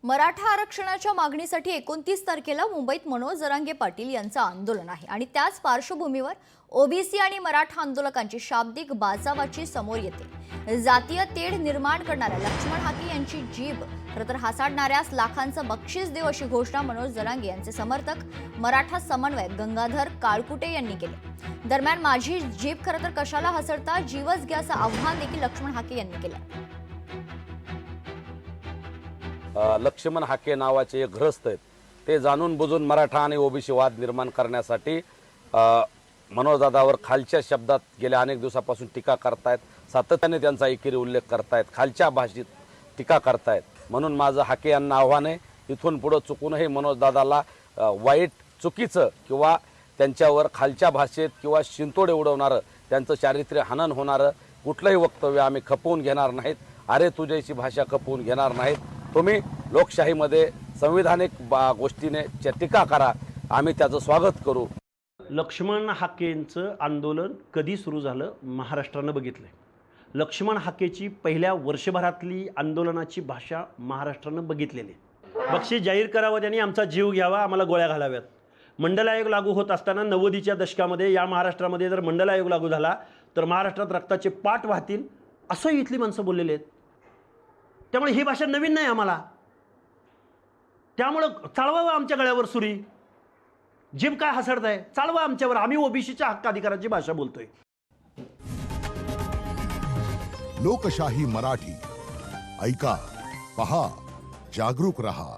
मराठा आरक्षणाच्या मागणीसाठी 29 तारखेला मुंबईत मनोज जरांगे पाटील यांचं आंदोलन आहे आणि त्याच पार्श्वभूमीवर ओबीसी आणि मराठा आंदोलकांची शाब्दिक बाचाबाची समोर येते। जातीय तेढ निर्माण करणाऱ्या लक्ष्मण हाके यांची जीभ खरंतर हासाडणाऱ्यास लाखांचं बक्षीस देऊ अशी घोषणा मनोज जरांगे यांचे समर्थक मराठा समन्वयक गंगाधर काळकुटे यांनी केली। दरम्यान माझी जीभ खरंतर कशाला हसडता, जीवच घ्या असं आव्हान देखील लक्ष्मण हाके यांनी केलं। लक्ष्मण हाके नावाचे एक ग्रस्त आहेत, ते जाणून बुजून मराठा आणि ओबीसी वाद निर्माण करण्यासाठी मनोजदादावर खालच्या शब्दात गेल्या अनेक दिवसापासून टीका करतायत, सातत्याने त्यांचा एकेरी उल्लेख करतायत, खालच्या भाषेत टीका करतायत। म्हणून माझं हाके यांना आव्हान आहे, इथून पुढे चुकूनही मनोजदादाला वाईट चुकीचं किंवा त्यांच्यावर खालच्या भाषेत किंवा शिंतोडे उडवणारं, त्यांचं चारित्र्य हनन होणारं कुठलंही वक्तव्य आम्ही खपवून घेणार नाहीत। अरे तुझ्याची भाषा खपवून घेणार नाहीत। तुम्ही लोकशाहीमध्ये संविधानिक गोष्टीने टीका करा, आम्ही त्याचं स्वागत करू। लक्ष्मण हाकेंचं आंदोलन कधी सुरू झालं महाराष्ट्रानं बघितलंय। लक्ष्मण हाकेची पहिल्या वर्षभरातली आंदोलनाची भाषा महाराष्ट्रानं बघितलेली। बक्षीस जाहीर करावं, त्यांनी आमचा जीव घ्यावा, आम्हाला गोळ्या घालाव्यात। मंडल आयोग लागू होत असताना 90च्या दशकामध्ये या महाराष्ट्रामध्ये जर मंडल आयोग लागू झाला तर महाराष्ट्रात रक्ताचे पाट वाहतील असं इथली माणसं बोललेले आहेत। त्यामुळे ही भाषा नवीन नाही आम्हाला, त्यामुळं चालवावं आमच्या गळ्यावर सुरी। जीभ काय हसडताय, चालवा आमच्यावर, आम्ही ओबीसीच्या हक्क अधिकाराची भाषा बोलतोय। लोकशाही मराठी ऐका, पहा, जागरूक रहा।